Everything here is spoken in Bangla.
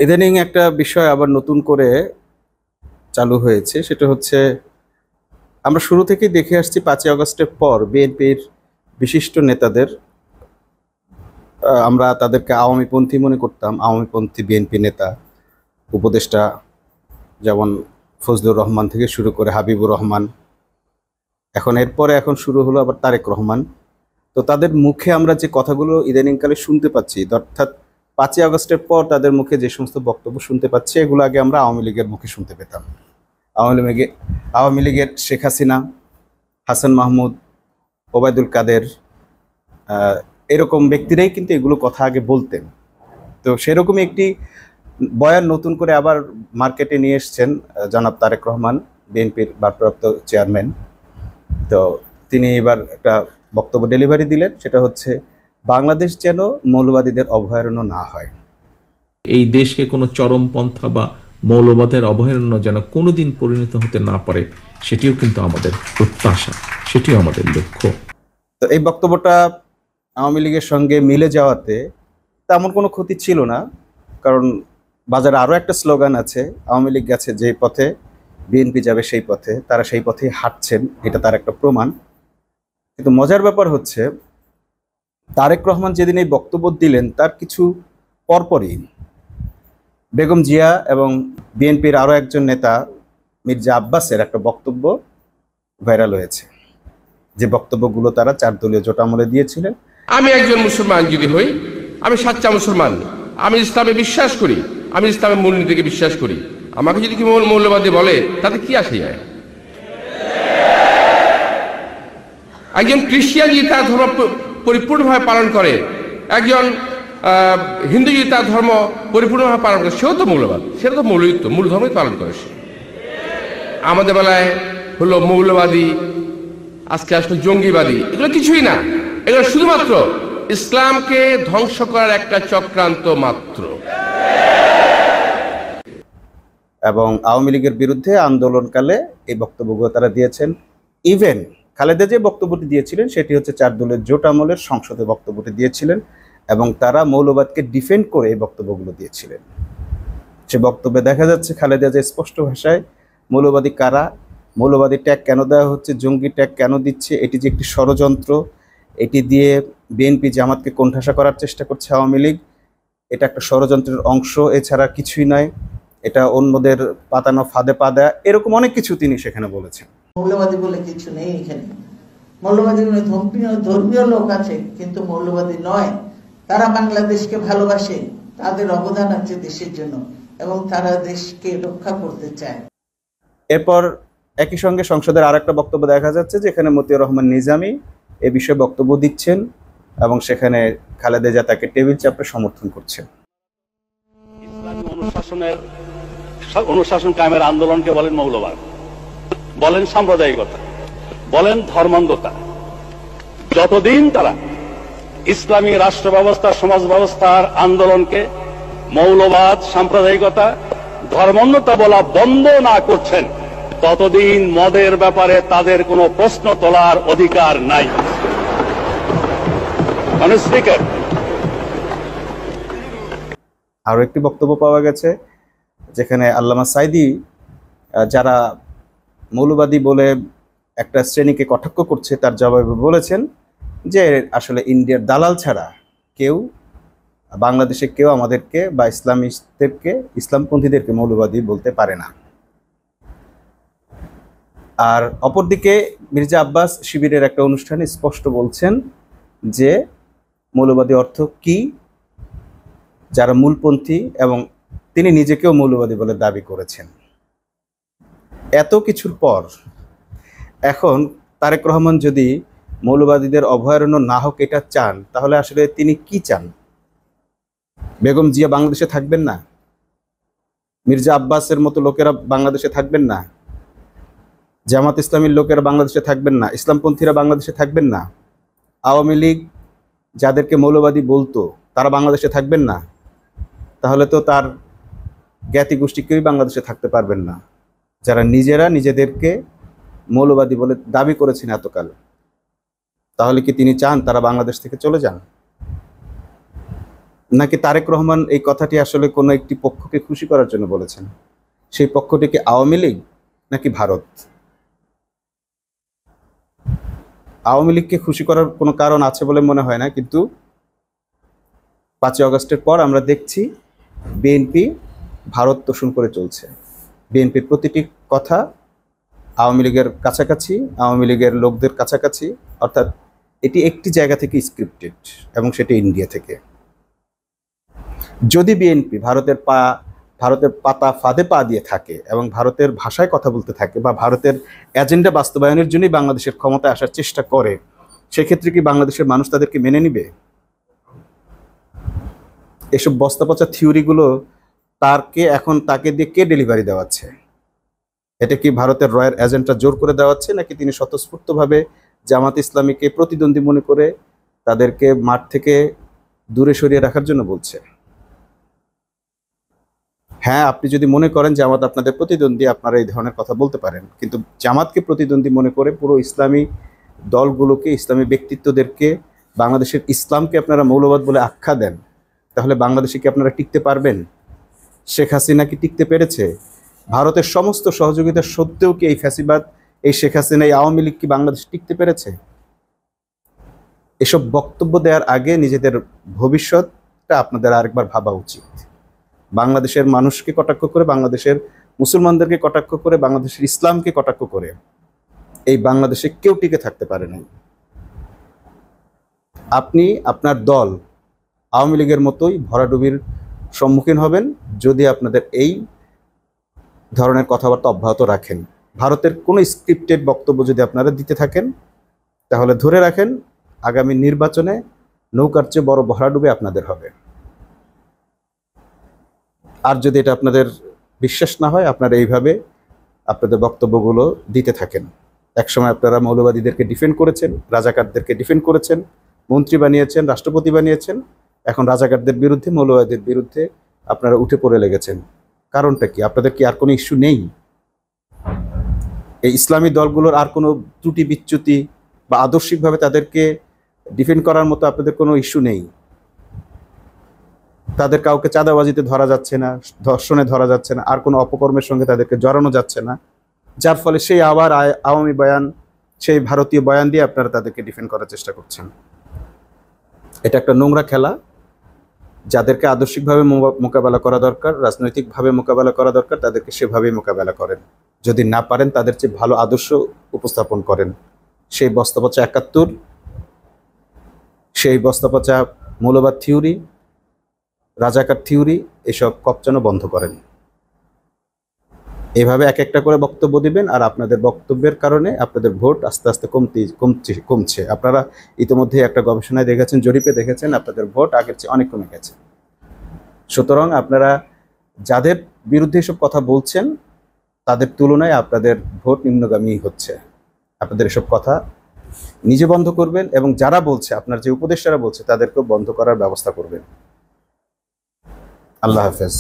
ইদানিং একটা বিষয় আবার নতুন করে চালু হয়েছে, সেটা হচ্ছে আমরা শুরু থেকেই দেখে আসছি 5ই আগস্টের পর বিএনপির বিশিষ্ট নেতাদের আমরা তাদেরকে আওয়ামীপন্থী মনে করতাম। আওয়ামীপন্থী বিএনপি নেতা উপদেষ্টা যেমন ফজলুর রহমান থেকে শুরু করে হাবিবুর রহমান, এখন শুরু হলো আবার তারেক রহমান। তো তাদের মুখে আমরা যে কথাগুলো ইদানিংকালে শুনতে পাচ্ছি, অর্থাৎ 5ই আগস্টের পর তাদের মুখে যে সমস্ত বক্তব্য শুনতে পাচ্ছি, এগুলো আগে আমরা আওয়ামী লীগের মুখে শুনতে পেতাম। আওয়ামী লীগের শেখ হাসিনা, হাসান মাহমুদ, ওবায়দুল কাদের, এরকম ব্যক্তিরাই কিন্তু এগুলো কথা আগে বলতেন। তো সেরকমই একটি বয়ান নতুন করে আবার মার্কেটে নিয়ে এসছেন জনাব তারেক রহমান, বিএনপির ভারপ্রাপ্ত চেয়ারম্যান। তো তিনি এবার একটা বক্তব্য ডেলিভারি দিলেন, সেটা হচ্ছে বাংলাদেশ যেন মৌলবাদীদের অভয়ারণ্য না হয়। এই দেশকে কোনো চরমপন্থা বা মৌলবাদের অভয়ারণ্য যেন কোনোদিন পরিণত হতে না পারে, সেটিও কিন্তু আমাদের প্রত্যাশা, সেটিও আমাদের লক্ষ্য। তো এই বক্তব্যটা আওয়ামী লীগের সঙ্গে মিলে যাওয়াতে তেমন কোনো ক্ষতি ছিল না, কারণ বাজারে আরও একটা স্লোগান আছে, আওয়ামী লীগ গেছে যে পথে বিএনপি যাবে সেই পথে, তারা সেই পথেই হাঁটছেন, এটা তার একটা প্রমাণ। কিন্তু মজার ব্যাপার হচ্ছে তারেক রহমান যেদিন এই বক্তব্য দিলেন তার কিছু পরপরই বেগম জিয়া এবং বিএনপির আরও একজন নেতা মির্জা আব্বাসের একটা বক্তব্য ভাইরাল হয়েছে, যে বক্তব্যগুলো তারা 4 দলীয় জোট আমলে দিয়েছিলেন। আমি একজন মুসলমান যদি হই, আমি সাচ্চা মুসলমান, আমি ইসলামে বিশ্বাস করি, আমি ইসলামের মূলনীতিকে বিশ্বাস করি, আমাকে যদি কি মৌলবাদী বলে তাতে কি আসে যায়? একজন খ্রিস্টান যদি তার ধর্ম পরিপূর্ণভাবে পালন করে, একজন হিন্দু যদি তার ধর্ম পরিপূর্ণভাবে পালন করে, সেও তো মৌলবাদ, সেটা তো মূল ধর্মই পালন করে সে। আমাদের বেলায় হলো মৌলবাদী, আজকে আসলে জঙ্গিবাদী, এগুলো কিছুই না, এগুলো শুধুমাত্র ইসলামকে ধ্বংস করার একটা চক্রান্ত মাত্র। এবং আওয়ামী লীগের বিরুদ্ধে আন্দোলনকালে এই বক্তব্যগুলো তারা দিয়েছেন। ইভেন খালেদা যে বক্তব্যটি দিয়েছিলেন সেটি হচ্ছে 4 দলের জোট আমলের সংসদে বক্তব্যটি দিয়েছিলেন, এবং তারা মৌলবাদকে ডিফেন্ড করে এই বক্তব্যগুলো দিয়েছিলেন। সে বক্তব্যে দেখা যাচ্ছে খালেদা যে স্পষ্ট ভাষায় মৌলবাদী কারা, মৌলবাদী ট্যাগ কেন দেওয়া হচ্ছে, জঙ্গি ট্যাগ কেন দিচ্ছে, এটি যে একটি ষড়যন্ত্র, এটি দিয়ে বিএনপি জামাতকে কোণঠাসা করার চেষ্টা করছে আওয়ামী লীগ, এটা একটা ষড়যন্ত্রের অংশ, এছাড়া কিছুই নয়, এটা অন্যদের পাতানো ফাঁদে পা দেয়া, এরকম অনেক কিছু তিনি সেখানে বলেছেন। মৌলবাদী বলে কিছু নেই এখানে। মৌলবাদী ধর্মীয় লোক আছে, কিন্তু মৌলবাদী নয়। তারা বাংলাদেশকে ভালোবাসে, তাদের অবদান আছে দেশের জন্য, এবং তারা দেশকে রক্ষা করতে চায়। এরপর একই সঙ্গে সংসদের আর একটা বক্তব্য দেখা যাচ্ছে, যেখানে মতিউর রহমান নিজামী এ বিষয়ে বক্তব্য দিচ্ছেন, এবং সেখানে খালেদা জিয়া তাকে টেবিল চাপড়ে সমর্থন করছেন। ইসলামী অনুশাসন কায়েমের আন্দোলনকে বলেন মৌলবাদ, বলেন সাম্প্রদায়িকতা, বলেন ধর্মান্ধতা। যতদিন তারা ইসলামী রাষ্ট্র ব্যবস্থা, সমাজ ব্যবস্থার আন্দোলনকে মৌলবাদ, সাম্প্রদায়িকতা, ধর্মান্ধতা বলা বন্ধ না করছেন, ততদিন মদের ব্যাপারে তাদের কোনো প্রশ্ন তোলার অধিকার নাই। আরো একটি বক্তব্য পাওয়া গেছে, যেখানে আল্লামা সাইদি যারা মৌলবাদী বলে একটা শ্রেণীকে কটাক্ষ করছে, তার জবাবে বলেছেন যে আসলে ইন্ডিয়ার দালাল ছাড়া কেউ, বাংলাদেশে কেউ আমাদেরকে বা ইসলামিস্টদেরকে, ইসলামপন্থীদেরকে মৌলবাদী বলতে পারে না। আর অপরদিকে মির্জা আব্বাস শিবিরের একটা অনুষ্ঠানে স্পষ্ট বলছেন যে মৌলবাদী অর্থ কি, যারা মূলপন্থী, এবং তিনি নিজেকেও মৌলবাদী বলে দাবি করেছেন। এত কিছুর পর এখন তারেক রহমান যদি মৌলবাদীদের অভয়ারণ্য না হোক এটা চান, তাহলে আসলে তিনি কি চান? বেগম জিয়া বাংলাদেশে থাকবেন না? মির্জা আব্বাসের মতো লোকেরা বাংলাদেশে থাকবেন না? জামাত ইসলামীর লোকেরা বাংলাদেশে থাকবেন না? ইসলামপন্থীরা বাংলাদেশে থাকবেন না? আওয়ামী লীগ যাদেরকে মৌলবাদী বলতো তারা বাংলাদেশে থাকবেন না? তাহলে তো তার জ্ঞাতি গোষ্ঠী কেউই বাংলাদেশে থাকতে পারবেন না, যারা নিজেরা নিজেদেরকে মৌলবাদী বলে দাবি করেছেন এতকাল। তাহলে কি তিনি চান তারা বাংলাদেশ থেকে চলে যান? নাকি তারেক রহমান এই কথাটি আসলে কোনো একটি পক্ষকে খুশি করার জন্য বলেছেন? সেই পক্ষটি কি আওয়ামী লীগ নাকি ভারত? আওয়ামী লীগকে খুশি করার কোনো কারণ আছে বলে মনে হয় না, কিন্তু 5ই আগস্টের পর আমরা দেখছি বিএনপি ভারত তোষণ করে চলছে। বিএনপির প্রতিটি কথা আওয়ামী লীগের কাছাকাছি, আওয়ামী লীগের লোকদের কাছাকাছি, অর্থাৎ এটি একটি জায়গা থেকে স্ক্রিপ্টেড, এবং সেটি ইন্ডিয়া থেকে। যদি বিএনপি ভারতের পাতা ফাঁদে পা দিয়ে থাকে এবং ভারতের ভাষায় কথা বলতে থাকে বা ভারতের এজেন্ডা বাস্তবায়নের জন্যই বাংলাদেশের ক্ষমতায় আসার চেষ্টা করে, সেক্ষেত্রে কি বাংলাদেশের মানুষ তাদেরকে মেনে নিবে? এসব বস্তাপচা থিওরিগুলো তাকে দিয়ে কে ডেলিভারি দেওয়াচ্ছে? এটা কি ভারতের রয়ের এজেন্টরা জোর করে দেওয়াচ্ছে, নাকি তিনি স্বতঃস্ফূর্তভাবে জামাত ইসলামীকে প্রতিদ্বন্দ্বী মনে করে তাদেরকে মাঠ থেকে দূরে সরিয়ে রাখার জন্য বলছে? হ্যাঁ, আপনি যদি মনে করেন জামাত আপনাদের প্রতিদ্বন্দ্বী, আপনারা এই ধরনের কথা বলতে পারেন, কিন্তু জামাতকে প্রতিদ্বন্দ্বী মনে করে পুরো ইসলামী দলগুলোকে, ইসলামী ব্যক্তিত্বদেরকে, বাংলাদেশের ইসলামকে আপনারা মৌলবাদ বলে আখ্যা দেন, তাহলে বাংলাদেশে কি আপনারা টিকতে পারবেন? শেখ হাসিনা কি টিকতে পেরেছে? ভারতের সমস্ত সহযোগিতা সত্ত্বেও কি এই ফ্যাসিবাদ, এই শেখ হাসিনা, এই আওয়ামী লীগ কি বাংলাদেশ টিকতে পেরেছে? এসব বক্তব্য দেওয়ার আগে নিজেদের ভবিষ্যৎটা আপনাদের আরেকবার ভাবা উচিত। বাংলাদেশের মানুষকে কটাক্ষ করে, বাংলাদেশের মুসলমানদেরকে কটাক্ষ করে, বাংলাদেশের ইসলামকে কটাক্ষ করে এই বাংলাদেশে কেউ টিকে থাকতে পারে নাই। আপনি আপনার দল আওয়ামী লীগের মতোই ভরাডুবির সম্মুখীন হবেন যদি আপনাদের এই ধরনের কথাবার্তা অব্যাহত রাখেন। ভারতের কোনো স্ক্রিপ্টেড বক্তব্য যদি আপনারা দিতে থাকেন, তাহলে ধরে রাখেন আগামী নির্বাচনে নৌকার চেয়ে বড় ভরাডুবি আপনাদের হবে। আর যদি এটা আপনাদের বিশ্বাস না হয়, আপনারা এইভাবে আপনাদের বক্তব্যগুলো দিতে থাকেন। একসময় আপনারা মৌলবাদীদেরকে ডিফেন্ড করেছেন, রাজাকারদেরকে ডিফেন্ড করেছেন, মন্ত্রী বানিয়েছেন, রাষ্ট্রপতি বানিয়েছেন, এখন রাজাকারদের বিরুদ্ধে, মৌলবাদীদের বিরুদ্ধে আপনারা উঠে পড়ে লেগেছেন। কারণটা কি? আপনাদের কি আর কোনো ইস্যু নেই? এই ইসলামী দলগুলোর আর কোনো ত্রুটি বিচ্যুতি বা আদর্শিকভাবে তাদেরকে ডিফেন্ড করার মতো আপনাদের কোনো ইস্যু নেই? তাদের কাউকে চাঁদাবাজিতে ধরা যাচ্ছে না, ধর্ষণে ধরা যাচ্ছে না, আর কোনো অপকর্মের সঙ্গে তাদেরকে জড়ানো যাচ্ছে না, যার ফলে সেই আবার আওয়ামী বয়ান, সেই ভারতীয় বয়ান দিয়ে আপনারা তাদেরকে ডিফেন্ড করার চেষ্টা করছেন। এটা একটা নোংরা খেলা। যাদেরকে আদর্শিকভাবে মোকাবেলা করা দরকার, রাজনৈতিকভাবে মোকাবেলা করা দরকার, তাদেরকে সেভাবেই মোকাবেলা করেন। যদি না পারেন, তাদের চেয়ে ভালো আদর্শ উপস্থাপন করেন। সেই বস্তাপচা ৭১, সেই বস্তাপচা মৌলবাদ থিওরি, রাজাকার থিওরি, এসব কপচানো বন্ধ করেন। এভাবে এক একটা করে বক্তব্য দিবেন, আর আপনাদের বক্তব্যের কারণে আপনাদের ভোট আস্তে আস্তে কমছে। আপনারা ইতিমধ্যে একটা গবেষণায় দেখেছেন, জরিপে দেখেছেন, আপনাদের ভোট আগের চেয়ে অনেক কমে গেছে। সুতরাং আপনারা যাদের বিরুদ্ধে এসব কথা বলছেন, তাদের তুলনায় আপনাদের ভোট নিম্নগামী হচ্ছে। আপনাদের এসব কথা নিজে বন্ধ করবেন, এবং যারা বলছে, আপনার যে উপদেষ্টারা বলছে, তাদেরকেও বন্ধ করার ব্যবস্থা করবেন। আল্লাহ হাফেজ।